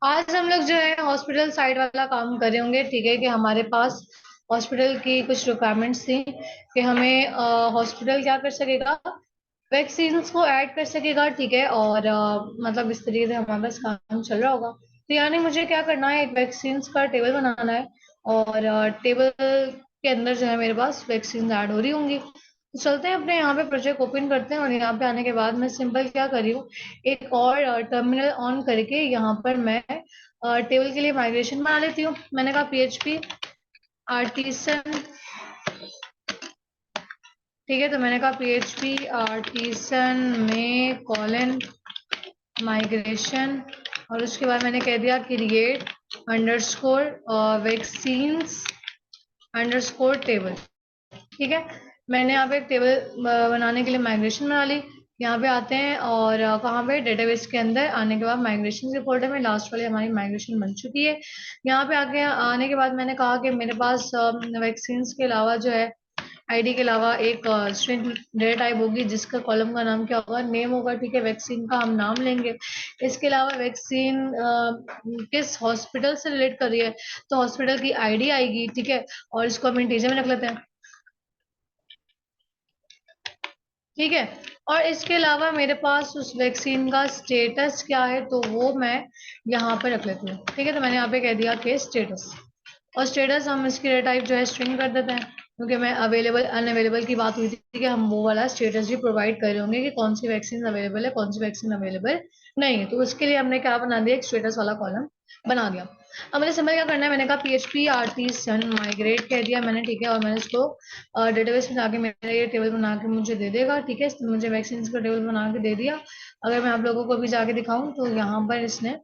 आज हम लोग जो है हॉस्पिटल साइड वाला काम कर रहे होंगे। ठीक है कि हमारे पास हॉस्पिटल की कुछ रिक्वायरमेंट्स थी कि हमें हॉस्पिटल क्या कर सकेगा, वैक्सीन्स को ऐड कर सकेगा। ठीक है, और मतलब इस तरीके से हमारे पास काम चल रहा होगा। तो यानी मुझे क्या करना है, एक वैक्सीन्स का टेबल बनाना है और टेबल के अंदर जो है मेरे पास वैक्सीन ऐड हो रही होंगी। तो चलते हैं अपने यहाँ पे प्रोजेक्ट ओपन करते हैं और यहाँ पे आने के बाद मैं सिंपल क्या कर रही हूँ, एक और टर्मिनल ऑन करके यहाँ पर मैं टेबल के लिए माइग्रेशन बना लेती हूँ। मैंने कहा पीएचपी आर्टिसन। ठीक है, तो मैंने कहा पीएचपी आर्टिसन में कॉलन माइग्रेशन, और उसके बाद मैंने कह दिया create underscore vaccines underscore table. ठीक है, मैंने यहाँ पे एक टेबल बनाने के लिए माइग्रेशन बना ली। यहाँ पे आते हैं और कहाँ पे डेटाबेस के अंदर आने के बाद माइग्रेशन के फोल्डर में लास्ट वाली हमारी माइग्रेशन बन चुकी है। यहाँ पे आके आने के बाद मैंने कहा कि मेरे पास वैक्सीन के अलावा जो है आईडी के अलावा एक स्ट्रिंग डेटा टाइप होगी जिसका कॉलम का नाम क्या होगा, नेम होगा। ठीक है, वैक्सीन का हम नाम लेंगे। इसके अलावा वैक्सीन किस हॉस्पिटल से रिलेट कर रही है, तो हॉस्पिटल की आईडी आएगी। ठीक है, और इसको हम इंटीजर में रख लेते हैं। ठीक है, और इसके अलावा मेरे पास उस वैक्सीन का स्टेटस क्या है तो वो मैं यहाँ पे रख लेती हूँ। ठीक है, तो मैंने यहाँ पे कह दिया कि स्टेटस, और स्टेटस हम इसकी डेटा टाइप जो है स्ट्रिंग कर देते हैं, क्योंकि मैं अवेलेबल अनअवेलेबल की बात हुई थी कि हम वो वाला स्टेटस भी प्रोवाइड कर रहे होंगे कि कौन सी वैक्सीन अवेलेबल है, कौन सी वैक्सीन अवेलेबल नहीं है। तो उसके लिए हमने क्या बना दिया, एक स्टेटस वाला कॉलम बना दिया। अब मुझे समझ क्या करना है, मैंने कहा पीएचपी आर्टिसन माइग्रेट कह दिया मैंने। ठीक है, और मैंने इसको डेटाबेस में जाके मेरा ये टेबल बना के मुझे दे देगा। ठीक है, इसने मुझे वैक्सीन का टेबल बना के दे दिया। अगर मैं आप लोगों को भी जाके दिखाऊं तो यहाँ पर इसने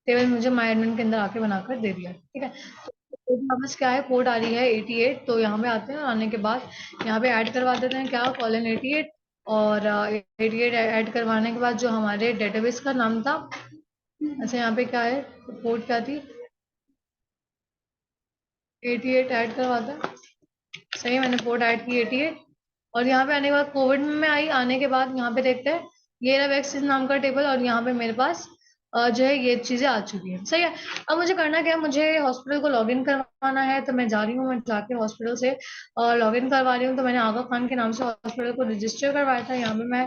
टेबल मुझे माई एडमिन के अंदर आके बनाकर दे दिया। ठीक है, तो वापस क्या है, कोड आ रही है 88। तो यहाँ पे आते हैं, आने के बाद यहाँ पे ऐड करवा देते हैं क्या, कॉलन 88। और 88 ऐड करवाने के बाद जो हमारे डेटाबेस का नाम था, अच्छा यहाँ पे क्या है, कोड क्या थी, 88 ऐड करवाते हैं। सही, मैंने कोड ऐड की 88। और यहाँ पे आने के बाद कोविड में आई, आने के बाद यहाँ पे देखते हैं ये रहा वैक्सीन नाम का टेबल, और यहाँ पे मेरे पास जो है ये चीजें आ चुकी है। सही है, अब मुझे करना क्या है, मुझे हॉस्पिटल को लॉगिन करवाना है। तो मैं जा रही हूँ, मैं जाके हॉस्पिटल से लॉगिन करवा रही हूँ। तो मैंने आगा खान के नाम से हॉस्पिटल को रजिस्टर करवाया था। यहाँ पे मैं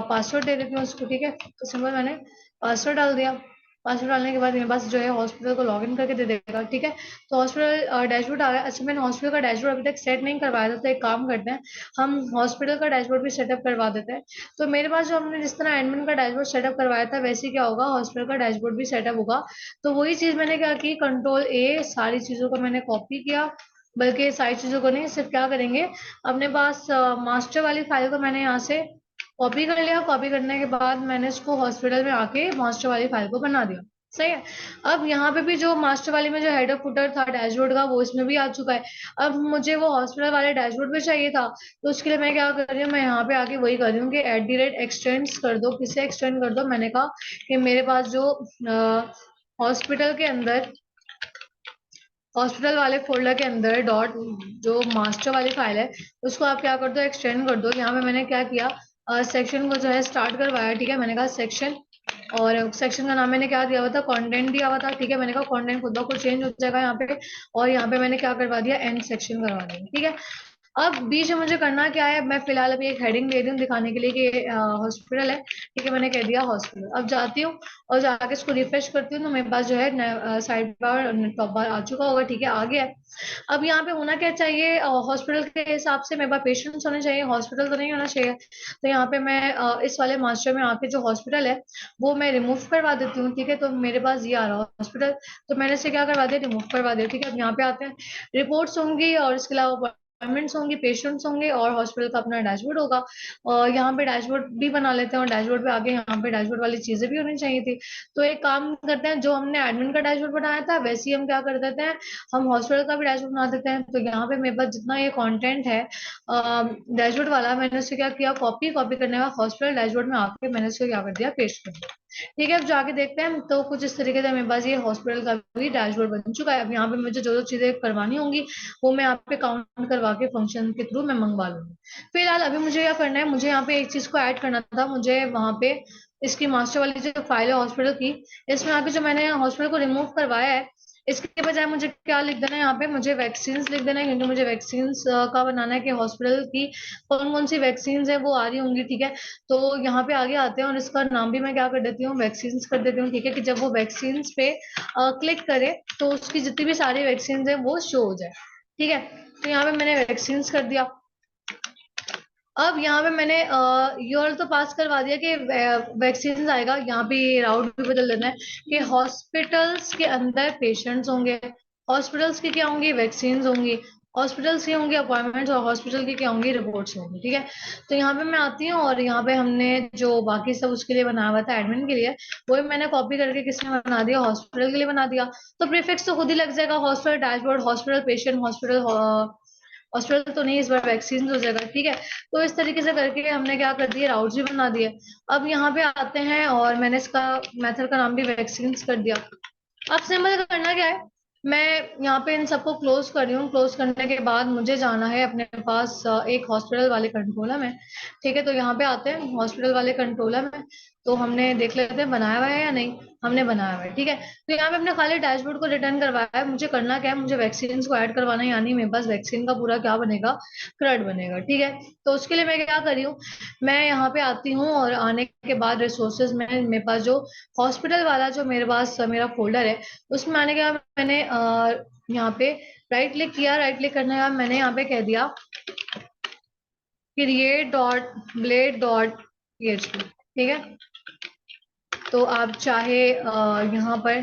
पासवर्ड दे देती हूँ उसको। ठीक है, तो सिंपल मैंने पासवर्ड डाल दिया। पासवर्ड डालने के बाद मेरे पास जो है हॉस्पिटल को लॉगिन करके दे देगा। ठीक है, तो हॉस्पिटल डैशबोर्ड आ गया। अच्छा, मैंने हॉस्पिटल का डैशबोर्ड अभी तक सेट नहीं करवाया था, तो एक काम करते हैं, हम हॉस्पिटल का डैशबोर्ड भी सेटअप करवा देते हैं। तो मेरे पास जो हमने जिस तरह एडमिन का डैशबोर्ड सेटअप करवाया था, वैसे ही क्या होगा, हॉस्पिटल का डैशबोर्ड भी सेटअप होगा। तो वही चीज मैंने क्या की, कंट्रोल ए सारी चीजों को मैंने कॉपी किया। बल्कि सारी चीजों को नहीं, सिर्फ क्या करेंगे, अपने पास मास्टर वाली फाइल को मैंने यहाँ से कॉपी कर लिया। कॉपी करने के बाद मैंने इसको हॉस्पिटल में आके मास्टर वाली फाइल को बना दिया। सही है, अब यहाँ पे भी जो मास्टर वाली में जो हेडर फुटर था डैशबोर्ड का, वो इसमें भी आ चुका है। अब मुझे वो हॉस्पिटल वाले डैशबोर्ड पे चाहिए था, तो उसके लिए मैं क्या कर रही हूँ, मैं यहाँ पे आके वही कर रही हूँ कि @एक्सटेंड कर दो। किसे एक्सटेंड कर दो, मैंने कहा कि मेरे पास जो हॉस्पिटल के अंदर, हॉस्पिटल वाले फोल्डर के अंदर डॉट जो मास्टर वाली फाइल है, उसको आप क्या कर दो, एक्सटेंड कर दो। यहाँ पे मैंने क्या किया, सेक्शन को जो है स्टार्ट करवाया। ठीक है, मैंने कहा सेक्शन, और सेक्शन का नाम मैंने क्या दिया हुआ था, कंटेंट दिया हुआ था। ठीक है, मैंने कहा कंटेंट खुद ब खुद चेंज हो जाएगा यहाँ पे। और यहाँ पे मैंने क्या करवा दिया, एंड सेक्शन करवा दिया। ठीक है, अब बीच में मुझे करना क्या है, मैं फिलहाल अभी एक हेडिंग दे रही हूँ दिखाने के लिए कि हॉस्पिटल है। ठीक है, मैंने कह दिया हॉस्पिटल। अब जाती हूँ और जाके इसको रिफ्रेश करती हूँ, तो मेरे पास जो है साइड बार टॉप बार आ चुका होगा। ठीक है, आ गया है। अब यहाँ पे होना क्या चाहिए, हॉस्पिटल के हिसाब से मेरे पास पेशेंट्स होने चाहिए, हॉस्पिटल तो नहीं होना चाहिए। तो यहाँ पे मैं इस वाले मास्टर में आके जो हॉस्पिटल है वो मैं रिमूव करवा देती हूँ। ठीक है, तो मेरे पास ये आ रहा है हॉस्पिटल, तो मैंने इसे क्या करवा दिया, रिमूव करवा दिया। ठीक है, अब यहाँ पे आते हैं, रिपोर्ट्स होंगी और इसके अलावा अपॉइंटमेंट्स होंगी, पेशेंट्स होंगे, और हॉस्पिटल का अपना डैशबोर्ड होगा। और यहाँ पे डैशबोर्ड भी बना लेते हैं, और डैशबोर्ड पे आगे यहाँ पे डैशबोर्ड वाली चीजें भी होनी चाहिए थी। तो एक काम करते हैं, जो हमने एडमिन का डैशबोर्ड बनाया था वैसे ही हम क्या कर देते हैं, हम हॉस्पिटल का भी डैशबोर्ड बना देते हैं। तो यहाँ पे मेरे पास जितना ये कंटेंट है डैशबोर्ड वाला, मैंने उसे क्या किया, कॉपी कॉपी करने का हॉस्पिटल डैशबोर्ड में आके मैंने उसे क्या कर दिया, पेस्ट कर दिया। ठीक है, अब जाके देखते हैं। तो कुछ इस तरीके से मेरे पास ये हॉस्पिटल का भी डैशबोर्ड बन चुका है। अब यहाँ पे मुझे जो जो चीजें करवानी होंगी वो मैं यहाँ पे काउंट करवा के फंक्शन के थ्रू मैं मंगवा लूंगी। फिलहाल अभी मुझे क्या करना है, मुझे यहाँ पे एक चीज को ऐड करना था। मुझे वहां पे इसकी मास्टर वाली जो फाइल है हॉस्पिटल की, इसमें यहाँ पे जो मैंने हॉस्पिटल को रिमूव करवाया है, इसके बजाय मुझे क्या लिख देना है, यहाँ पे मुझे वैक्सीन लिख देना है, क्योंकि मुझे वैक्सीन का बनाना है कि हॉस्पिटल की कौन कौन सी वैक्सीन है वो आ रही होंगी। ठीक है, तो यहाँ पे आगे आते हैं और इसका नाम भी मैं क्या कर देती हूँ, वैक्सीन कर देती हूँ। ठीक है, कि जब वो वैक्सीन पे क्लिक करे तो उसकी जितनी भी सारी वैक्सीन है वो शो हो जाए। ठीक है, तो यहाँ पे मैंने वैक्सीन कर दिया। अब यहाँ पे मैंने ये वाला तो पास करवा दिया कि वैक्सीन आएगा। यहाँ पे ये राउट भी बदल देना है कि हॉस्पिटल्स के अंदर पेशेंट्स होंगे, हॉस्पिटल्स की क्या होंगी, वैक्सीन होंगी, हॉस्पिटल्स की होंगी अपॉइंटमेंट्स, और हॉस्पिटल की क्या होंगी, रिपोर्ट्स होंगी। ठीक है, तो यहाँ पे मैं आती हूँ और यहाँ पे हमने जो बाकी सब उसके लिए बनाया हुआ था एडमिन के लिए, वो भी मैंने कॉपी करके किसने बना दिया, हॉस्पिटल के लिए बना दिया। तो प्रीफिक्स तो खुद ही लग जाएगा, hospital dashboard, hospital patient, hospital, hospital तो नहीं, इस बार वैक्सीन हो जाएगा। ठीक है, तो इस तरीके से करके हमने क्या कर दिया, राउट्स भी बना दिए। अब यहाँ पे आते हैं और मैंने इसका मेथड का नाम भी वैक्सीन कर दिया। अब सिंपल करना क्या है, मैं यहाँ पे इन सबको क्लोज कर रही हूँ। क्लोज करने के बाद मुझे जाना है अपने पास एक हॉस्पिटल वाले कंट्रोलर में। ठीक है, तो यहाँ पे आते हैं हॉस्पिटल वाले कंट्रोलर में। तो हमने देख लेते हैं बनाया हुआ है या नहीं। हमने बनाया हुआ है। ठीक है, तो यहाँ पे अपने खाली डैशबोर्ड को रिटर्न करवाया है। मुझे करना क्या है, मुझे वैक्सीन को ऐड करवाना है, यानी मेरे पास वैक्सीन का पूरा क्या बनेगा, क्रड बनेगा। ठीक है, तो उसके लिए मैं क्या कर रही हूँ, मैं यहाँ पे आती हूँ और आने के बाद रिसोर्सेज में मेरे पास जो हॉस्पिटल वाला जो मेरे पास मेरा फोल्डर है, उसमें आने के बाद मैंने यहाँ पे राइट क्लिक किया। राइट क्लिक करने के बाद मैंने यहाँ पे कह दिया create dot blade dot php। ठीक है, तो आप चाहे यहाँ पर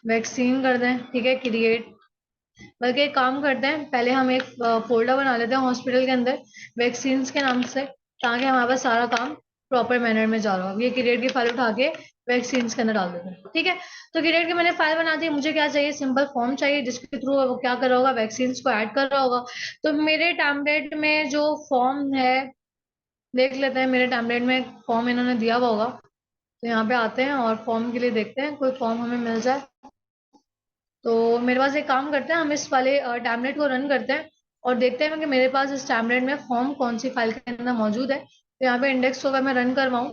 वैक्सीन कर दें। ठीक है, क्रिएट, बल्कि एक काम करते हैं, पहले हम एक फोल्डर बना लेते हैं हॉस्पिटल के अंदर वैक्सीन के नाम से, ताकि हमारे पास सारा काम प्रॉपर मैनर में जा रहा हो। ये क्रिएट की फाइल उठा के वैक्सीन के अंदर डाल देते हैं। ठीक है, तो क्रिएट की मैंने फाइल बना दी। मुझे क्या चाहिए, सिंपल फॉर्म चाहिए जिसके थ्रू वो क्या कर रहा होगा, वैक्सीन को ऐड कर रहा होगा। तो मेरे टैबलेट में जो फॉर्म है, देख लेते हैं मेरे टैबलेट में फॉर्म इन्होंने दिया हुआ होगा। तो यहाँ पे आते हैं और फॉर्म के लिए देखते हैं कोई फॉर्म हमें मिल जाए। तो मेरे पास एक काम करते हैं, हम इस वाले टैबलेट को रन करते हैं और देखते हैं कि मेरे पास इस टैबलेट में फॉर्म कौन सी फाइल के अंदर मौजूद है। तो यहाँ पे इंडेक्स होगा, मैं रन करवाऊँ।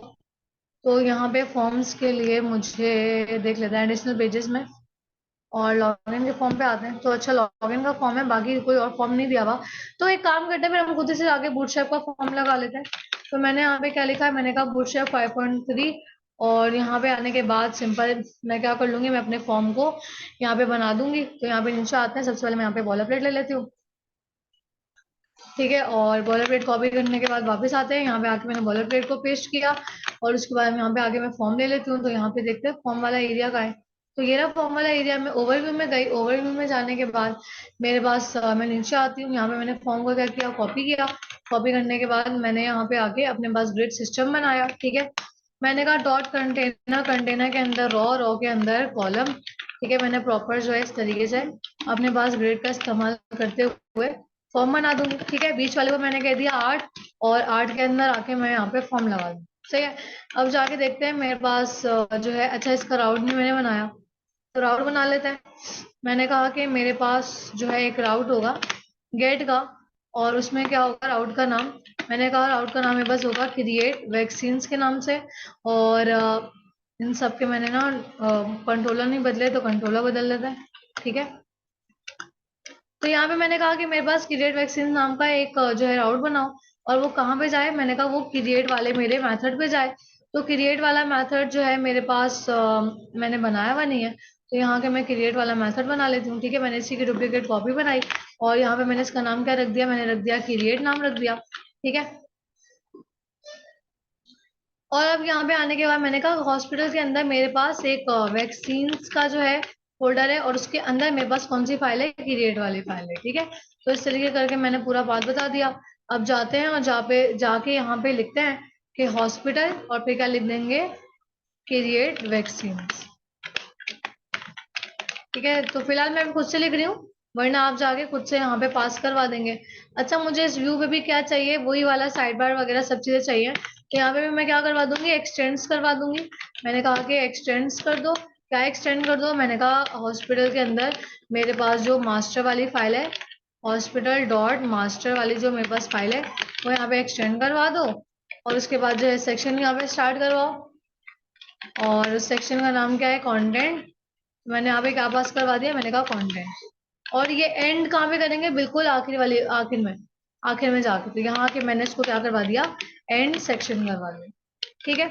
तो यहाँ पे फॉर्म्स के लिए मुझे देख लेते हैं एडिशनल पेजेस में, और लॉगिन के फॉर्म पे आते हैं। तो अच्छा, लॉगिन का फॉर्म है, बाकी कोई और फॉर्म नहीं दिया हुआ। तो एक काम करते हैं, फिर हम खुद से आगे बूटस्ट्रैप का फॉर्म लगा लेते हैं। तो मैंने यहाँ पे क्या लिखा है, मैंने कहा बूटस्ट्रैप 5.3, और यहाँ पे आने के बाद सिंपल मैं क्या कर लूंगी, मैं अपने फॉर्म को यहाँ पे बना दूंगी। तो यहाँ पे नीचे आते हैं, सबसे पहले मैं यहाँ पे बॉलर प्लेट ले लेती हूँ। ठीक है, और बॉलर प्लेट कॉपी करने के बाद वापस आते हैं, यहाँ पे आके मैंने बॉलर प्लेट को पेस्ट किया, और उसके बाद यहाँ पे आके मैं फॉर्म ले लेती हूँ। तो यहाँ पे देखते हैं फॉर्म वाला एरिया का है। तो ये रहा फॉर्म वाला एरिया। में ओवरव्यू में गई, ओवरव्यू में जाने के बाद मेरे पास मैं नीचे आती हूँ। यहाँ पे मैंने फॉर्म को क्या किया, कॉपी किया। कॉपी करने के बाद मैंने यहाँ पे आके अपने पास ग्रिड सिस्टम बनाया। ठीक है, मैंने कहा डॉट कंटेनर, कंटेनर के अंदर रॉ, रॉ के अंदर कॉलम। ठीक है, मैंने प्रॉपर जो है इस तरीके से अपने पास ग्रिड का इस्तेमाल करते हुए फॉर्म बना दूंगी। ठीक है, बीच वाले को मैंने कह दिया 8, और 8 के अंदर आके मैं यहाँ पे फॉर्म लगा दूँ। सही है, अब जाके देखते हैं मेरे पास जो है, अच्छा इसका राउट नहीं मैंने बनाया, तो राउट बना लेते हैं। मैंने कहा कि मेरे पास जो है एक राउट होगा गेट का, और उसमें क्या होगा, राउट का नाम, मैंने कहा राउट का नाम मेरे पास होगा क्रिएट वैक्सीन के नाम से। और इन सब के मैंने ना कंट्रोलर नहीं बदले, तो कंट्रोलर बदल देते हैं। ठीक है, तो यहाँ पे मैंने कहा कि मेरे पास क्रिएट वैक्सीन नाम का एक जो है राउट बनाओ, और वो कहाँ पे जाए, मैंने कहा वो क्रिएट वाले मेरे मेथड पे जाए। तो क्रिएट वाला मेथड जो है मेरे पास मैंने बनाया हुआ नहीं है, तो यहाँ के मैं क्रिएट वाला मेथड बना लेती हूँ। ठीक है, मैंने इसी की डुप्लीकेट कॉपी बनाई, और यहाँ पे मैंने इसका नाम क्या रख दिया, मैंने रख दिया क्रिएट नाम रख दिया। ठीक है, और अब यहाँ पे आने के बाद मैंने कहा हॉस्पिटल के अंदर मेरे पास एक वैक्सीन का जो है फोल्डर है, और उसके अंदर मेरे पास कौन सी फाइल है, क्रिएट वाली फाइल है। ठीक है, तो इस तरीके करके मैंने पूरा बात बता दिया। अब जाते हैं और जहाँ पे जाके यहाँ पे लिखते हैं कि हॉस्पिटल, और फिर क्या लिख देंगे, क्रिएट वैक्सीन। ठीक है, तो फिलहाल मैं खुद से लिख रही हूँ। वरना आप जाके खुद से यहाँ पे पास करवा देंगे। अच्छा, मुझे इस व्यू पे भी क्या चाहिए, वही वाला साइड बार वगैरह सब चीजें चाहिए, तो यहाँ पे भी मैं क्या करवा दूंगी, एक्सटेंड्स करवा दूंगी। मैंने कहा कि एक्सटेंड्स कर दो। क्या एक्सटेंड कर दो, मैंने कहा हॉस्पिटल के अंदर मेरे पास जो मास्टर वाली फाइल है, हॉस्पिटल डॉट मास्टर वाली जो मेरे पास फाइल है, वो यहाँ पे एक्सटेंड करवा दो। और उसके बाद जो है सेक्शन यहाँ पे स्टार्ट करवाओ। और सेक्शन का नाम क्या है, कंटेंट। मैंने यहाँ पे क्या पास करवा दिया, मैंने कहा कंटेंट। और ये एंड कहाँ पे करेंगे, बिल्कुल आखिर वाली, आखिर में जाके, तो यहाँ के मैंने इसको क्या करवा दिया, एंड सेक्शन करवा दिया। ठीक है,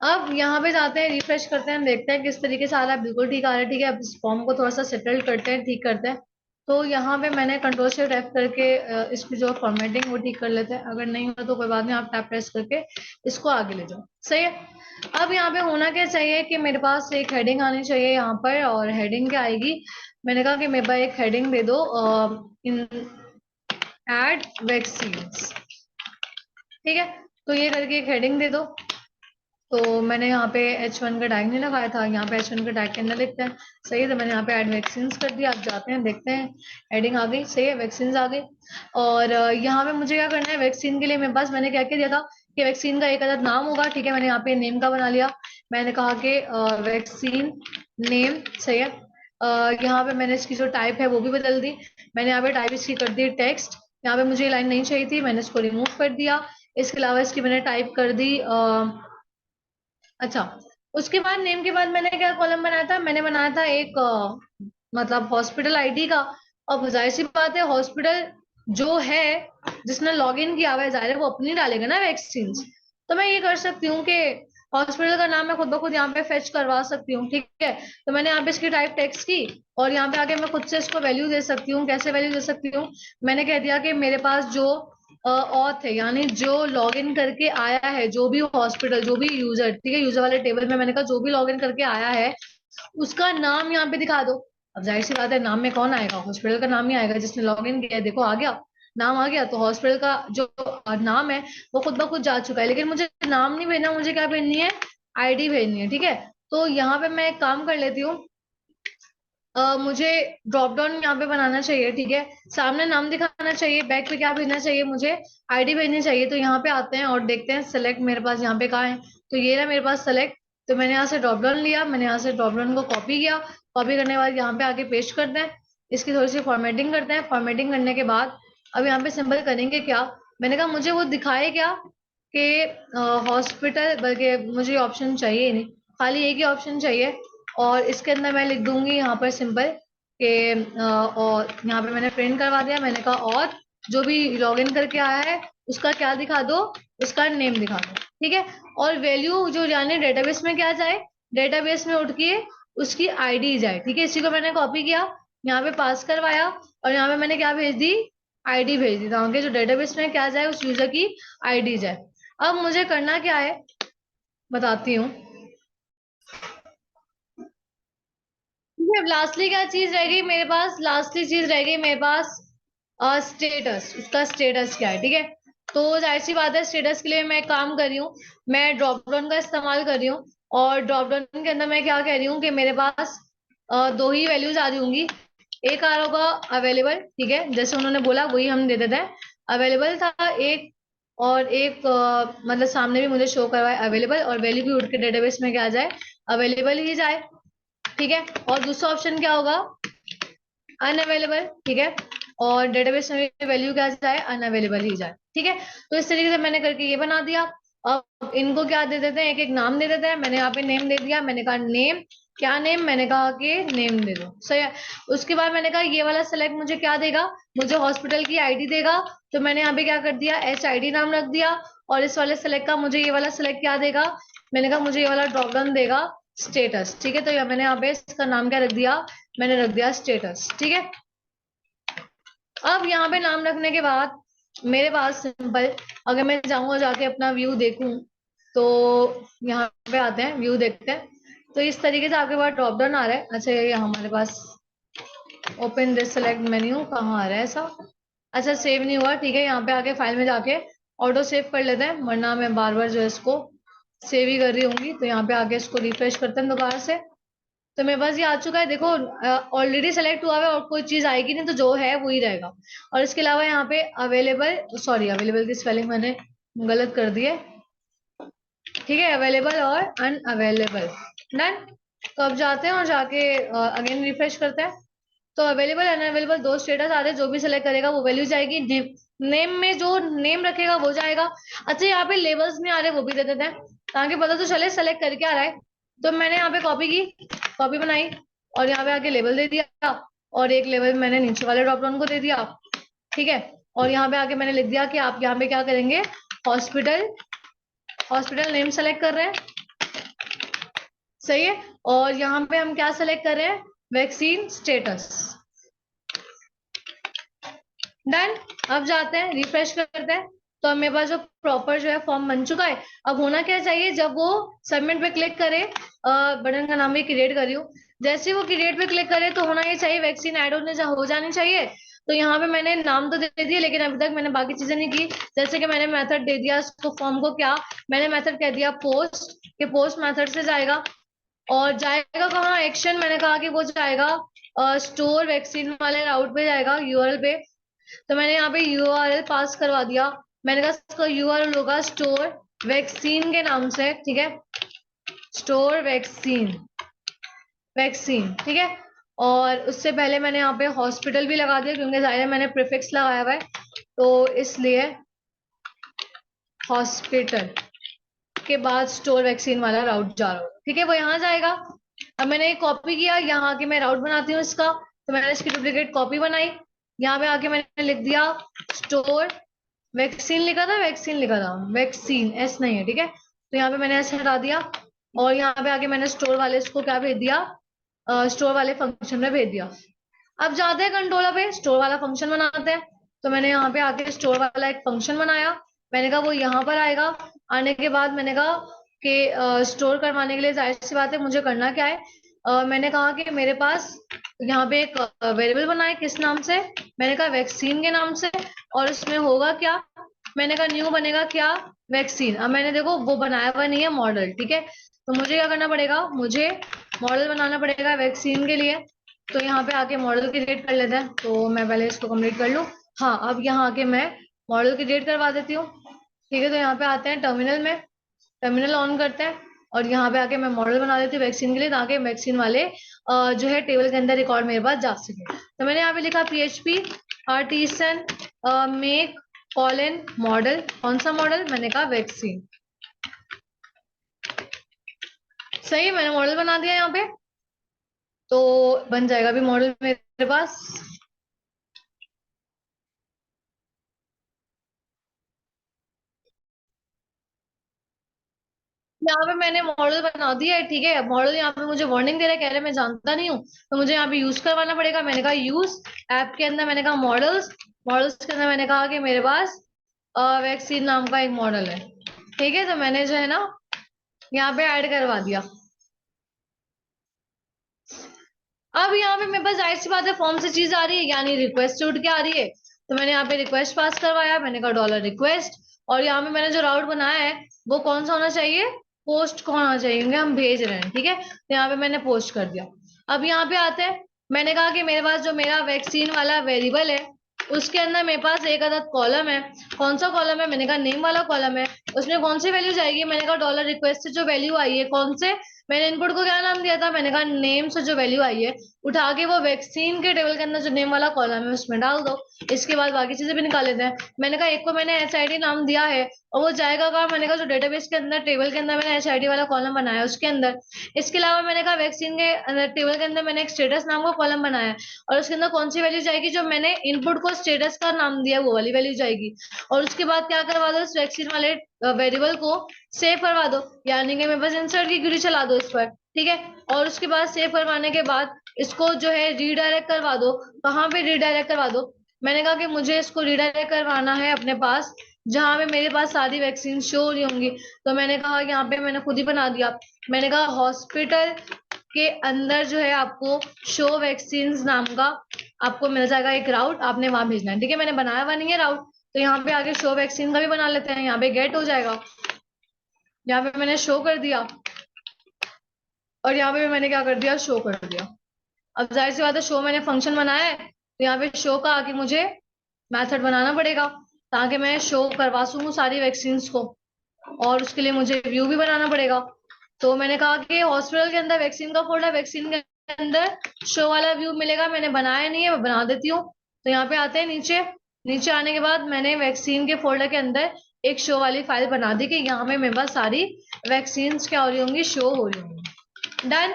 अब यहाँ पे जाते हैं, रिफ्रेश करते हैं, देखते हैं किस तरीके से आ रहा है। बिल्कुल ठीक आ रहा है। ठीक है, अब इस फॉर्म को थोड़ा सा सेटल करते हैं, ठीक करते हैं। तो यहाँ पे मैंने कंट्रोल शिफ्ट F करके इसकी जो फॉर्मेटिंग वो ठीक कर लेते हैं। अगर नहीं हो तो कोई बात नहीं, आप टैप प्रेस करके इसको आगे ले जाओ। सही है। अब यहाँ पे होना क्या चाहिए कि मेरे पास एक हेडिंग आनी चाहिए यहाँ पर, और हेडिंग क्या आएगी, मैंने कहा कि मेरे पास एक हेडिंग दे दो, इन एड वैक्सीन्स। ठीक है, तो ये करके एक हेडिंग दे दो। तो मैंने यहाँ पे H1 का टैग नहीं लगाया था, यहाँ पे H1 के टैग के अंदर लिखते हैं। सही है, तो मैंने यहाँ पे ऐड वैक्सीन कर दिया। आप जाते हैं, देखते हैं, एडिंग आ गई। सही है, वैक्सीन आ गई। और यहाँ पे मुझे क्या करना है, वैक्सीन के लिए मेरे पास मैंने क्या क्या दिया था कि वैक्सीन का एक अलग नाम होगा। ठीक है, मैंने यहाँ पे नेम का बना लिया। मैंने कहा कि वैक्सीन नेम। सही है। यहाँ पे मैंने इसकी जो टाइप है वो भी बदल दी। मैंने यहाँ पे टाइप इसकी कर दी टेक्स्ट। यहाँ पे मुझे ये लाइन नहीं चाहिए थी, मैंने इसको रिमूव कर दिया। इसके अलावा इसकी मैंने टाइप कर दी अच्छा, उसके बाद नेम के बाद मैंने क्या कॉलम बनाया था, मैंने बनाया था एक मतलब हॉस्पिटल आईडी का। अब जाहिर सी बात है, हॉस्पिटल जो है जिसने लॉग इन किया हुआ है, जाहिर है वो अपनी डालेगा ना वैक्सीन। तो मैं ये कर सकती हूँ कि हॉस्पिटल का नाम मैं खुद ब खुद यहाँ पे फेच करवा सकती हूँ। ठीक है, तो मैंने यहाँ पे इसकी टाइप टेक्स्ट की, और यहाँ पे आके मैं खुद से इसको वैल्यू दे सकती हूँ। कैसे वैल्यू दे सकती हूँ, मैंने कह दिया कि मेरे पास जो ऑथ है, यानी जो लॉगिन करके आया है, जो भी हॉस्पिटल, जो भी यूजर, ठीक है, यूजर वाले टेबल में मैंने कहा जो भी लॉगिन करके आया है उसका नाम यहाँ पे दिखा दो। अब जाहिर सी बात है, नाम में कौन आएगा, हॉस्पिटल का नाम ही आएगा जिसने लॉगिन किया है। देखो आ गया, नाम आ गया, तो हॉस्पिटल का जो नाम है वो खुद ब खुद जा चुका है। लेकिन मुझे नाम नहीं भेजना, मुझे क्या भेजनी है, आईडी भेजनी है। ठीक है, तो यहाँ पे मैं एक काम कर लेती हूँ, मुझे ड्रॉप डाउन यहाँ पे बनाना चाहिए। ठीक है, सामने नाम दिखाना चाहिए, बैक पे क्या भेजना चाहिए, मुझे आईडी भेजनी चाहिए। तो यहाँ पे आते हैं और देखते हैं सेलेक्ट, मेरे पास यहाँ पे कहाँ है, तो ये रहा मेरे पास सेलेक्ट। तो मैंने यहाँ से ड्रॉप डाउन लिया, मैंने यहाँ से ड्रॉप डाउन को कॉपी किया। कॉपी करने के बाद यहाँ पे आके पेस्ट करते हैं, इसकी थोड़ी सी फॉर्मेटिंग करते हैं। फॉर्मेटिंग करने के बाद अब यहाँ पे सिंपल करेंगे क्या, मैंने कहा मुझे वो दिखाए क्या कि हॉस्पिटल, बल्कि मुझे ऑप्शन चाहिए ही नहीं, खाली एक ही ऑप्शन चाहिए। और इसके अंदर मैं लिख दूंगी यहाँ पर सिंपल के और यहाँ पे मैंने प्रिंट करवा दिया। मैंने कहा और जो भी लॉगिन करके आया है उसका क्या दिखा दो, उसका नेम दिखा दो। ठीक है, और वैल्यू जो जाने डेटाबेस में क्या जाए, डेटाबेस में उठ के उसकी आईडी जाए। ठीक है, इसी को मैंने कॉपी किया, यहाँ पे पास करवाया, और यहाँ पे मैंने क्या भेज दी, आईडी भेज दी, ताकि जो डेटाबेस में क्या जाए, उस यूजर की आईडी जाए। अब मुझे करना क्या है बताती हूँ। लास्टली क्या चीज रह गई मेरे पास, लास्टली चीज रह गई मेरे पास स्टेटस, उसका स्टेटस क्या है। ठीक है, तो जाहिर सी बात है, स्टेटस के लिए मैं काम कर रही हूँ, मैं ड्रॉप डाउन का इस्तेमाल कर रही हूँ। और ड्रॉप डाउन के अंदर मैं क्या कह रही हूँ कि मेरे पास दो ही वैल्यूज आ रही होंगी। एक आ रहा होगा अवेलेबल, ठीक है, जैसे उन्होंने बोला वही हम दे देते हैं। अवेलेबल था एक, और एक मतलब सामने भी मुझे शो करवाए अवेलेबल, और वैल्यू भी उठ के डेटाबेस में क्या आ जाए, अवेलेबल ही जाए। ठीक है, और दूसरा ऑप्शन क्या होगा, अनअवेलेबल। ठीक है, और डेटाबेस में वैल्यू क्या जाए, अनअवेलेबल ही जाए। ठीक है, तो इस तरीके से मैंने करके ये बना दिया। अब इनको क्या दे देते हैं, एक एक नाम दे देते हैं। मैंने यहाँ पे नेम दे दिया, मैंने कहा नेम, क्या नेम, मैंने कहा कि नेम दे दो। सही है, उसके बाद मैंने कहा ये वाला सेलेक्ट मुझे क्या देगा, मुझे हॉस्पिटल की आईडी देगा। तो मैंने यहाँ पे क्या कर दिया, HID नाम रख दिया। और इस वाले सेलेक्ट का मुझे ये वाला सेलेक्ट क्या देगा, मैंने कहा मुझे ये वाला ड्रॉप डाउन देगा स्टेटस। ठीक है, तो मैंने यहाँ पे इसका नाम क्या रख दिया, मैंने रख दिया स्टेटस। ठीक है, अब यहाँ पे नाम रखने के बाद मेरे पास सिंपल, अगर मैं जाऊँ जाके अपना व्यू देखूं, तो यहाँ पे आते हैं, व्यू देखते हैं। तो इस तरीके से आपके पास ड्रॉप डाउन आ रहा है। अच्छा, ये हमारे पास ओपन दिस सेलेक्ट मेन्यू कहाँ आ रहा है ऐसा, अच्छा सेव नहीं हुआ। ठीक है, यहाँ पे आके फाइल में जाके ऑटो सेव कर लेते हैं, वरना मैं बार बार जो है इसको सेव ही कर रही होंगी। तो यहाँ पे आके इसको रिफ्रेश करते हैं दोबारा से। तो मेरे पास ये आ चुका है, देखो ऑलरेडी सेलेक्ट हुआ है और कोई चीज आएगी नहीं, तो जो है वही रहेगा। और इसके अलावा यहाँ पे अवेलेबल, सॉरी अवेलेबल की स्पेलिंग मैंने गलत कर दी है, ठीक है, अवेलेबल और अनअवेलेबल। डन। तो अब जाते हैं और जाके अगेन रिफ्रेश करते हैं। तो अवेलेबल अनअवेलेबल दो स्टेटस आ रहे हैं, जो भी सिलेक्ट करेगा वो वैल्यू जाएगी। नेम में जो नेम रखेगा वो जाएगा। अच्छा यहाँ पे लेबल्स में आ रहे हैं, वो भी दे देते हैं ताकि पता तो चले सेलेक्ट करके आ रहा है। तो मैंने यहाँ पे कॉपी की, कॉपी बनाई और यहाँ पे आके लेबल दे दिया, और एक लेबल मैंने नीचे वाले ड्रॉप डाउन को दे दिया, ठीक है। और यहाँ पे आके मैंने लिख दिया कि आप यहाँ पे क्या करेंगे, हॉस्पिटल, हॉस्पिटल नेम सेलेक्ट कर रहे हैं, सही है। और यहाँ पे हम क्या सेलेक्ट कर रहे हैं, वैक्सीन स्टेटस। डन। अब जाते हैं रिफ्रेश करते हैं। तो अब मेरे पास जो प्रॉपर जो है फॉर्म बन चुका है। अब होना क्या चाहिए, जब वो सबमिट पे क्लिक करे, बटन का नाम भी क्रिएट कर रही हूँ, जैसे ही वो क्रिएट पे क्लिक करे तो होना ये चाहिए वैक्सीन ऐड होने हो जानी चाहिए। तो यहाँ पे मैंने नाम तो दे दिया, लेकिन अभी तक मैंने बाकी चीजें नहीं की। जैसे कि मैंने मेथड दे दिया उसको, फॉर्म को क्या मैंने मेथड कह दिया पोस्ट, के पोस्ट मेथड से जाएगा। और जाएगा कहाँ, एक्शन मैंने कहा कि वो जाएगा स्टोर वैक्सीन वाले राउट पे जाएगा, यूआरएल पे। तो मैंने यहाँ पे यूआरएल पास करवा दिया। मैंने कहा इसका यूआरएल होगा स्टोर वैक्सीन के नाम से, ठीक है, स्टोर वैक्सीन, वैक्सीन, ठीक है। और उससे पहले मैंने यहाँ पे हॉस्पिटल भी लगा दिया, क्योंकि जाहिर है मैंने प्रीफिक्स लगाया हुआ है, तो इसलिए हॉस्पिटल के बाद स्टोर वैक्सीन वाला राउट जा रहा हूँ, ठीक है, वो यहाँ जाएगा। अब मैंने एक कॉपी किया, यहाँ आके मैं राउट बनाती हूँ इसका। तो मैंने इसकी डुप्लीकेट कॉपी बनाई, यहाँ पे आके मैंने लिख दिया स्टोर वैक्सीन, लिखा था वैक्सीन, लिखा था वैक्सीन, एस नहीं है, ठीक है। तो यहाँ पे मैंने एस हटा दिया, और यहाँ पे आके मैंने स्टोर वाले इसको क्या भेज दिया, स्टोर वाले फंक्शन में भेज दिया। अब जाते हैं कंट्रोलर पे, स्टोर वाला फंक्शन बनाते हैं। तो मैंने यहाँ पे आके स्टोर वाला एक फंक्शन बनाया। मैंने कहा वो यहाँ पर आएगा। आने के बाद मैंने कहा कि स्टोर करवाने के लिए जाहिर सी बात है मुझे करना क्या है, मैंने कहा कि मेरे पास यहाँ पे एक वेरिएबल बना है, किस नाम से, मैंने कहा वैक्सीन के नाम से। और इसमें होगा क्या, मैंने कहा न्यू बनेगा क्या, वैक्सीन। अब मैंने देखो वो बनाया हुआ नहीं है मॉडल, ठीक है। तो मुझे क्या करना पड़ेगा, मुझे मॉडल बनाना पड़ेगा वैक्सीन के लिए। तो यहाँ पे आके मॉडल क्रिएट कर लेते हैं, तो मैं पहले इसको कंप्लीट कर लूँ। हाँ, अब यहाँ आके मैं मॉडल क्रिएट करवा देती हूँ, ठीक है। तो यहाँ पे आते हैं टर्मिनल में, टर्मिनल ऑन करते हैं, और यहाँ पे आके मैं मॉडल बना देती हूँ वैक्सीन के लिए, ताकि वैक्सीन वाले जो है टेबल के अंदर रिकॉर्ड मेरे पास जा सके। तो मैंने यहाँ पे लिखा PHP artisan make colon model, कौन सा मॉडल, मैंने कहा वैक्सीन, सही है, मैंने मॉडल बना दिया यहाँ पे। तो बन जाएगा अभी मॉडल मेरे पास। यहाँ पे मैंने मॉडल बना दिया है, ठीक है। मॉडल यहाँ पे मुझे वार्निंग दे रहा है, कह रहा है मैं जानता नहीं हूँ, तो मुझे यहाँ पे यूज करवाना पड़ेगा। मैंने कहा यूज ऐप के अंदर, मैंने कहा मॉडल्स, मॉडल्स के अंदर मैंने कहा कि मेरे पास वैक्सीन नाम का एक मॉडल है, ठीक है। तो मैंने जो है ना यहाँ पे ऐड करवा दिया। अब यहाँ पे मेरे पास जाहिर सी बात है फॉर्म से चीज आ रही है, यानी रिक्वेस्ट उठ के आ रही है। तो मैंने यहाँ पे रिक्वेस्ट पास करवाया, मैंने कहा डॉलर रिक्वेस्ट। और यहाँ पे मैंने जो राउट बनाया है वो कौन सा होना चाहिए, पोस्ट कौन होना चाहिए, क्योंकि हम भेज रहे हैं, ठीक है। तो यहाँ पे मैंने पोस्ट कर दिया। अब यहाँ पे आते हैं, मैंने कहा कि मेरे पास जो मेरा वैक्सीन वाला वेरिएबल है उसके अंदर मेरे पास एक अदद कॉलम है। कौन सा कॉलम है, मैंने कहा नेम वाला कॉलम है। उसमें कौन सी वैल्यू जाएगी, मैंने कहा डॉलर रिक्वेस्ट से जो वैल्यू आई है, कौन से, मैंने इनपुट को क्या नाम दिया था, मैंने कहा नेम से जो वैल्यू आई है उठा के वो वैक्सीन के टेबल के अंदर जो नेम वाला कॉलम है उसमें डाल दो। इसके बाद बाकी चीजें भी निकाल लेते हैं। मैंने कहा एक को मैंने HID नाम दिया है, और वो जाएगा कहाँ, मैंने कहा जो डेटाबेस के अंदर टेबल के अंदर मैंने HID वाला कॉलम बनाया है उसके अंदर। इसके अलावा मैंने कहा वैक्सीन के अंदर टेबल के अंदर मैंने एक स्टेटस नाम का कॉलम बनाया है, और उसके अंदर कौन सी वैल्यू जाएगी, जो मैंने इनपुट को स्टेटस का नाम दिया है वो वाली वैल्यू जाएगी। और उसके बाद क्या करवा दो, इस वैक्सीन वाले वेरिएबल को सेव करवा दो, यानी कि मेरे पास इंसर्ट की क्वेरी चला दो इस पर, ठीक है। और उसके बाद सेव करवाने के बाद इसको जो है रीडायरेक्ट करवा दो। कहाँ पे रीडायरेक्ट करवा दो, मैंने कहा कि मुझे इसको रीडायरेक्ट करवाना है अपने पास, जहां पे मेरे पास सारी वैक्सीन शो हो रही होंगी। तो मैंने कहा यहाँ पे मैंने खुद ही बना दिया, मैंने कहा हॉस्पिटल के अंदर जो है आपको शो वैक्सीन नाम का आपको मिल जाएगा एक राउट, आपने वहां भेजना है, ठीक है। मैंने बनाया हुआ नहीं है राउट, तो यहाँ पे आगे शो वैक्सीन का भी बना लेते हैं, यहाँ पे गेट हो जाएगा, यहाँ पे मैंने शो कर दिया। और यहाँ पे मैंने क्या कर दिया, शो कर दिया। अब जाहिर सी बात है, शो मैंने फंक्शन बनाया है, तो यहाँ पे शो का आके मुझे मेथड बनाना पड़ेगा, ताकि मैं शो करवा सकूँ सारी वैक्सीन को। और उसके लिए मुझे व्यू भी बनाना पड़ेगा। तो मैंने कहा कि हॉस्पिटल के अंदर वैक्सीन का फोल्डर, वैक्सीन के अंदर शो वाला व्यू मिलेगा। मैंने बनाया नहीं है, मैं बना देती हूँ। तो यहाँ पे आते हैं नीचे। नीचे आने के बाद मैंने वैक्सीन के फोल्डर के अंदर एक शो वाली फाइल बना दी कि यहाँ पे मेरे पास सारी वैक्सीन क्या हो रही होंगी, शो हो रही होंगी। डन।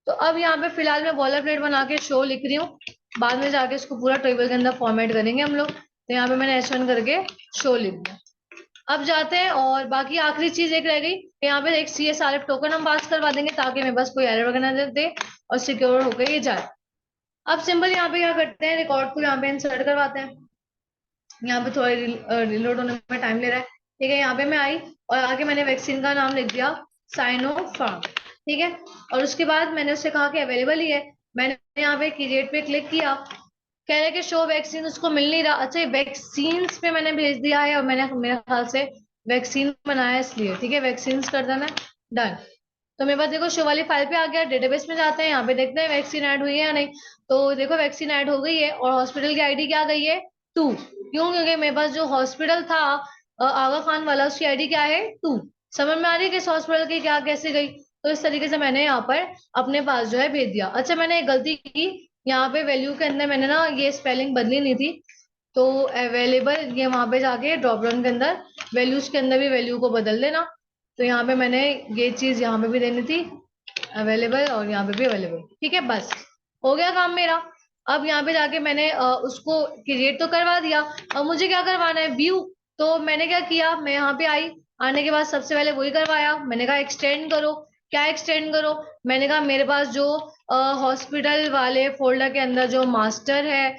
तो अब यहाँ पे फिलहाल मैं बॉलर प्लेट बना के शो लिख रही हूँ। बाद में जाके इसको पूरा टेबल के अंदर फॉर्मेट करेंगे हम लोग। तो यहाँ पे मैंने H1 करके शो लिख दिया। अब जाते हैं, और बाकी आखिरी चीज एक रह गई, यहाँ पे एक CSRF टोकन हम पास करवा देंगे, ताकि मेरे पास कोई एरर वगैरह ना दे और सिक्योर होकर ये जाए। अब सिंपल यहाँ पे क्या करते हैं, रिकॉर्ड को यहाँ पे इंसर्ट करवाते हैं। यहाँ पे थोड़ा रिलोड होने में टाइम ले रहा है। ठीक है, यहाँ पे मैं आई और आगे मैंने वैक्सीन का नाम लिख दिया साइनोफार्म। ठीक है, और उसके बाद मैंने उससे कहा कि अवेलेबल ही है। मैंने यहाँ पे क्रिएट पे क्लिक किया, कह रहे कि शो वैक्सीन, उसको मिल नहीं रहा। अच्छा, वैक्सीन पे मैंने भेज दिया है, और मैंने मेरे ख्याल से वैक्सीन बनाया है इसलिए। ठीक है, वैक्सीन कर देना, डन। तो मेरे पास देखो शो वाली फाइल पे आ गया। डेटाबेस में जाते हैं, यहाँ पे देखते हैं वैक्सीन ऐड हुई है या नहीं। तो देखो वैक्सीन ऐड हो गई है, और हॉस्पिटल की आईडी क्या गई है, 2। क्यों? क्योंकि मेरे पास जो हॉस्पिटल था आगा खान वाला, उसकी आईडी क्या है, 2। समझ में आ रही है कि इस हॉस्पिटल की क्या कैसे गई। तो इस तरीके से मैंने यहाँ पर अपने पास जो है भेज दिया। अच्छा, मैंने एक गलती की, यहाँ पे वैल्यू के अंदर मैंने ना ये स्पेलिंग बदली नहीं थी। तो अवेलेबल, ये वहां पे जाके ड्रॉप डाउन के अंदर वैल्यूज के अंदर भी वैल्यू को बदल देना। तो यहाँ पे मैंने ये चीज यहाँ पे भी देनी थी, अवेलेबल, और यहाँ पे भी अवेलेबल। ठीक है, बस हो गया काम मेरा। अब यहाँ पे जाके मैंने उसको क्रिएट तो करवा दिया। अब मुझे क्या करवाना है, व्यू। तो मैंने क्या किया, मैं यहाँ पे आई, आने के बाद सबसे पहले वही करवाया। मैंने कहा एक्सटेंड करो। क्या एक्सटेंड करो? मैंने कहा मेरे पास जो हॉस्पिटल वाले फोल्डर के अंदर जो मास्टर है,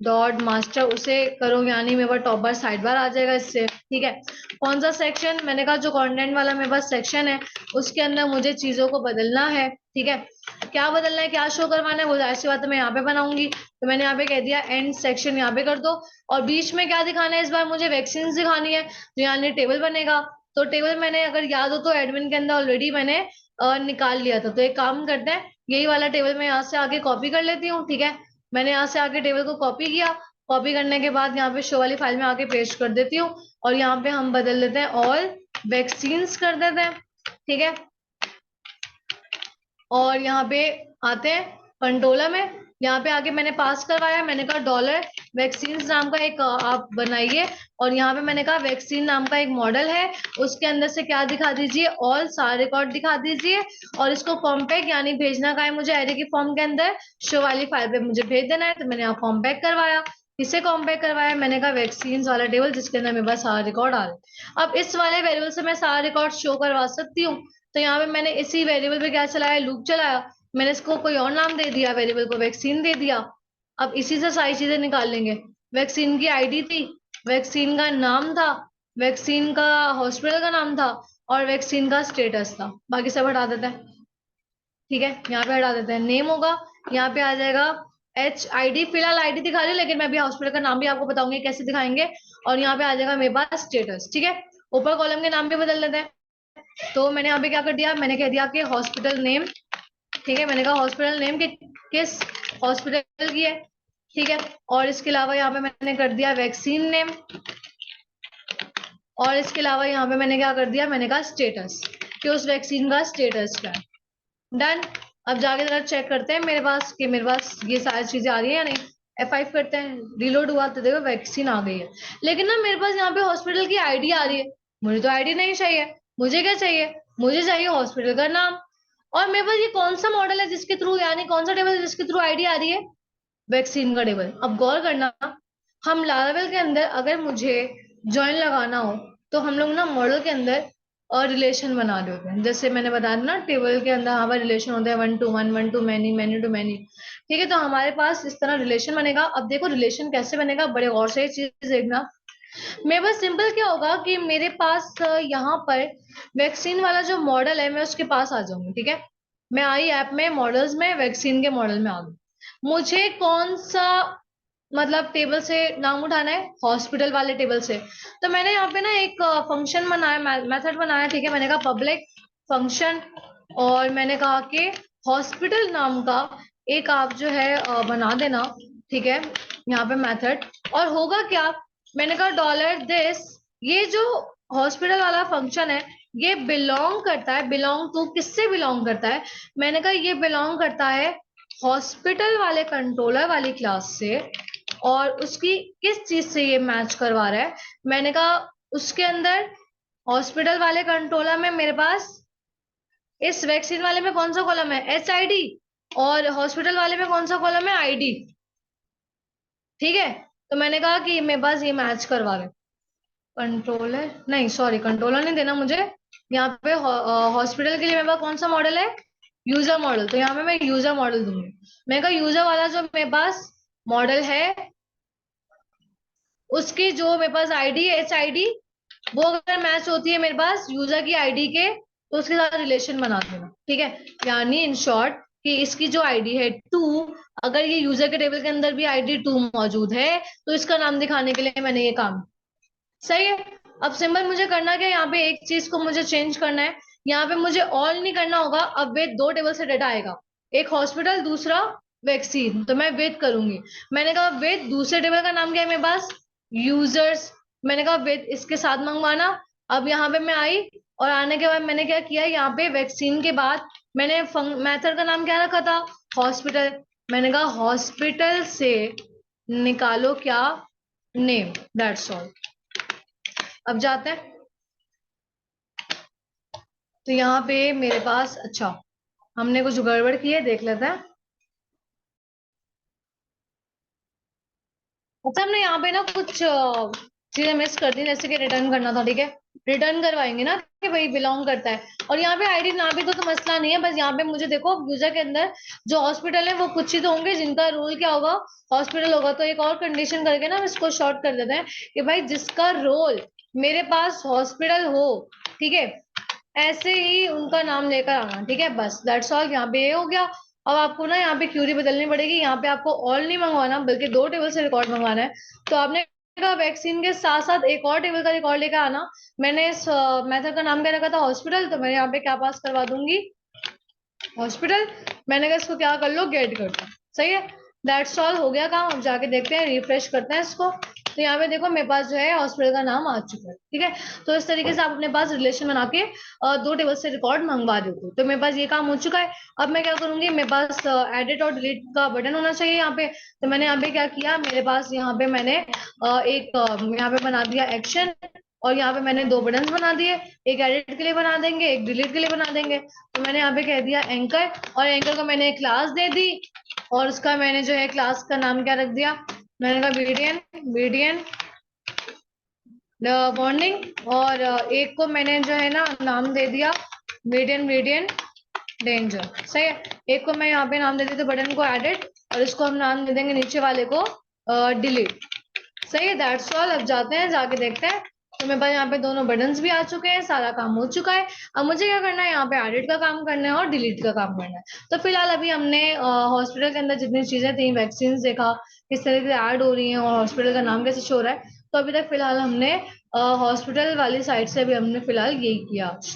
डॉट मास्टर, उसे करो, यानी मेरे पास टॉप बार साइड बार आ जाएगा इससे। ठीक है, कौन सा सेक्शन? मैंने कहा जो कंटेंट वाला मेरे पास सेक्शन है, उसके अंदर मुझे चीजों को बदलना है। ठीक है, क्या बदलना है, क्या शो करवाना है, वो ऐसी बात है मैं यहाँ पे बनाऊंगी। तो मैंने यहाँ पे कह दिया एंड सेक्शन यहाँ पे कर दो। और बीच में क्या दिखाना है, इस बार मुझे वैक्सीन दिखानी है, तो यहाँ टेबल बनेगा। तो टेबल मैंने, अगर याद हो तो, एडमिन के अंदर ऑलरेडी मैंने निकाल लिया था। तो एक काम करते हैं, यही वाला टेबल मैं यहाँ से आगे कॉपी कर लेती हूँ। ठीक है, मैंने यहाँ से आगे टेबल को कॉपी किया। कॉपी करने के बाद यहाँ पे शो वाली फाइल में आके पेस्ट कर देती हूँ, और यहाँ पे हम बदल देते हैं ऑल वैक्सीन्स कर देते हैं। ठीक है, और यहाँ पे आते हैं कंट्रोलर में। यहाँ पे आके मैंने पास करवाया, मैंने कहा डॉलर वैक्सीन नाम का एक आप बनाइए, और यहाँ पे मैंने कहा वैक्सीन नाम का एक मॉडल है, उसके अंदर से क्या दिखा दीजिए, ऑल सारे रिकॉर्ड दिखा दीजिए। और इसको कॉम्पैक्ट, यानी भेजना का है मुझे एरे की फॉर्म के अंदर, शो वाली फाइल पे मुझे भेज देना है। तो मैंने यहाँ कॉम्पैक्ट करवाया। किसे कॉम्पैक्ट करवाया? मैंने कहा वैक्सीन वाला टेबल, जिसके अंदर मेरे पास सारा रिकॉर्ड आ रहा है। अब इस वाले वेरिएबल से मैं सारा रिकॉर्ड शो करवा सकती हूँ। तो यहाँ पे मैंने इसी वेरिएबल पे क्या चलाया, लूप चलाया। मैंने इसको कोई और नाम दे दिया, वेरिएबल को वैक्सीन दे दिया। अब इसी से सारी चीजें निकाल लेंगे। वैक्सीन की आईडी थी, वैक्सीन का नाम था, वैक्सीन का हॉस्पिटल का नाम था, और वैक्सीन का स्टेटस था। बाकी सब हटा देते हैं। ठीक है, यहाँ पे हटा देते हैं, नेम होगा, यहाँ पे आ जाएगा HID। फिलहाल आईडी दिखा रही है, लेकिन मैं अभी हॉस्पिटल का नाम भी आपको बताऊंगी कैसे दिखाएंगे। और यहाँ पे आ जाएगा मेरे पास स्टेटस। ठीक है, ऊपर कॉलम के नाम भी बदल देते हैं। तो मैंने यहाँ पे क्या कर दिया, मैंने कह दिया कि हॉस्पिटल नेम। ठीक है, मैंने कहा हॉस्पिटल नेम के किस हॉस्पिटल की है। ठीक है, और इसके अलावा यहाँ पे मैंने कर दिया वैक्सीन नेम। और इसके अलावा यहाँ पे मैंने क्या कर दिया, मैंने कहा स्टेटस, कि उस वैक्सीन का स्टेटस क्या है। डन। अब जाके जरा चेक करते हैं मेरे पास कि मेरे पास ये सारी चीजें आ रही है या नहीं। F5 करते हैं, रिलोड हुआ तो देखो वैक्सीन आ गई है। लेकिन ना मेरे पास यहाँ पे हॉस्पिटल की आईडी आ रही है। मुझे तो आईडी नहीं चाहिए, मुझे क्या चाहिए, मुझे चाहिए हॉस्पिटल का नाम। और मेरे पास ये कौन सा मॉडल है जिसके थ्रू, यानी कौन सा टेबल है जिसके थ्रू आईडी आ रही है, वैक्सीन का टेबल। अब गौर करना, हम लारावेल के अंदर अगर मुझे ज्वाइन लगाना हो, तो हम लोग ना मॉडल के अंदर और रिलेशन बना रहे होते हैं। जैसे मैंने बताया ना, टेबल के अंदर हमारे रिलेशन होते हैं 1 to 1, 1 to many, many to many। ठीक है, तो हमारे पास इस तरह रिलेशन बनेगा। अब देखो रिलेशन कैसे बनेगा, बड़े और से चीज देखना। मेरे पास सिंपल क्या होगा कि मेरे पास यहाँ पर वैक्सीन वाला जो मॉडल है, मैं उसके पास आ जाऊंगी। ठीक है, मैं आई ऐप में मॉडल्स में वैक्सीन के मॉडल में आ गई। मुझे कौन सा मतलब टेबल से नाम उठाना है, हॉस्पिटल वाले टेबल से। तो मैंने यहाँ पे ना एक फंक्शन बनाया, मेथड बनाया। ठीक है, मैंने कहा पब्लिक फंक्शन और मैंने कहा कि हॉस्पिटल नाम का एक आप जो है बना देना, ठीक है, यहाँ पे मेथड। और होगा क्या, मैंने कहा डॉलर दिस, ये जो हॉस्पिटल वाला फंक्शन है ये बिलोंग करता है, बिलोंग टू किससे बिलोंग करता है, मैंने कहा ये बिलोंग करता है हॉस्पिटल वाले कंट्रोलर वाली क्लास से। और उसकी किस चीज से ये मैच करवा रहा है, मैंने कहा उसके अंदर हॉस्पिटल वाले कंट्रोलर में मेरे पास इस वैक्सीन वाले में कौन सा कॉलम है, HID, और हॉस्पिटल वाले में कौन सा कॉलम है, ID। ठीक है, तो मैंने कहा कि मेरे पास ये मैच करवा रहे। कंट्रोलर नहीं, सॉरी कंट्रोलर नहीं देना मुझे, यहाँ पे हॉस्पिटल के लिए मेरे पास कौन सा मॉडल है, यूजर मॉडल, तो यहाँ पे मैं यूजर मॉडल दूंगी। मैंने कहा यूजर वाला जो मेरे पास मॉडल है उसकी जो मेरे पास आईडी है HID, वो अगर मैच होती है मेरे पास यूजर की आईडी के, तो उसके साथ रिलेशन बना देना, ठीक है। यानी इन शॉर्ट कि इसकी जो आईडी है 2, अगर ये यूजर के टेबल के अंदर भी ID 2 मौजूद है तो इसका नाम दिखाने के लिए मैंने ये काम, सही है। अब सिंपल मुझे करना क्या है, यहाँ पे एक चीज को मुझे चेंज करना है, यहाँ पे मुझे ऑल नहीं करना होगा। अब वेद दो टेबल से डाटा आएगा, एक हॉस्पिटल दूसरा वैक्सीन, तो मैं वेद करूंगी। मैंने कहा वेद दूसरे टेबल का नाम क्या है मेरे पास, यूजर्स, मैंने कहा वेद इसके साथ मंगवाना। अब यहाँ पे मैं आई और आने के बाद मैंने क्या किया, यहाँ पे वैक्सीन के बाद मैंने मेथड का नाम क्या रखा था, हॉस्पिटल। मैंने कहा हॉस्पिटल से निकालो क्या, नेम, दैट्स ऑल। अब जाते हैं, तो यहाँ पे मेरे पास, अच्छा हमने कुछ गड़बड़ की है, देख लेते हैं। अच्छा हमने यहाँ पे ना कुछ चीजें मिस कर दी, जैसे कि रिटर्न करना था, ठीक है, रिटर्न करवाएंगे ना कि भाई बिलोंग करता है। और यहाँ पे आईडी ना भी तो मसला नहीं है, बस यहाँ पे मुझे देखो यूजर के अंदर जो हॉस्पिटल है वो कुछ ही तो होंगे जिनका रोल क्या होगा, हॉस्पिटल होगा। तो एक और कंडीशन करके ना हम इसको शॉर्ट कर देते हैं कि भाई जिसका रोल मेरे पास हॉस्पिटल हो, ठीक है, ऐसे ही उनका नाम लेकर आना, ठीक है, बस दैट्स ऑल। यहाँ पे ये हो गया। अब आपको ना यहाँ पे क्यूरी बदलनी पड़ेगी, यहाँ पे आपको ऑल नहीं मंगवाना बल्कि दो टेबल से रिकॉर्ड मंगवाना है। तो आपने कहा वैक्सीन के साथ साथ एक और टेबल का रिकॉर्ड लेकर आना। मैंने इस मेथड का नाम क्या रखा था, हॉस्पिटल, तो मैं यहाँ पे क्या पास करवा दूंगी, हॉस्पिटल। मैंने कहा इसको क्या कर लो, गेट कर दो, सही है। दैट्स ऑल, हो गया काम। अब जाके देखते हैं, रिफ्रेश करते हैं इसको। तो यहाँ पे देखो मेरे पास जो है हॉस्पिटल का नाम आ चुका है, ठीक है। तो इस तरीके से आप अपने पास रिलेशन बना के दो टेबल से रिकॉर्ड मंगवा देते हो। तो मेरे पास ये काम हो चुका है। अब मैं क्या करूंगी, मेरे पास एडिट और डिलीट का बटन होना चाहिए यहाँ पे। तो मैंने यहाँ पे क्या किया, मेरे पास यहाँ पे मैंने यहाँ पे बना दिया एक्शन, और यहाँ पे मैंने दो बटन बना दिए, एक एडिट के लिए बना देंगे, एक डिलीट के लिए बना देंगे। तो मैंने यहाँ पे कह दिया एंकर, और एंकर को मैंने क्लास दे दी, और उसका मैंने जो है क्लास का नाम क्या रख दिया, मैंने कहा बीडीएन, बीडीएन वार्निंग। और एक को मैंने जो है ना नाम दे दिया मीडियन, मीडियन डेंजर, सही है। एक को मैं यहाँ पे नाम दे देती हूँ बटन को एडिट, और इसको हम नाम दे देंगे नीचे वाले को डिलीट, सही है। That's all. अब जाते हैं, जाके देखते हैं। तो मेरे पास यहाँ पे दोनों बटन्स भी आ चुके हैं, सारा काम हो चुका है। अब मुझे क्या करना है, यहाँ पे एडिट का काम करना है और डिलीट का काम करना है। तो फिलहाल अभी हमने हॉस्पिटल के अंदर जितनी चीजें थी, वैक्सीन देखा किस तरह से ऐड हो रही हैं और हॉस्पिटल का नाम कैसे शो हो रहा है। तो अभी तक फिलहाल हमने हॉस्पिटल वाली साइड से भी हमने फिलहाल यही किया।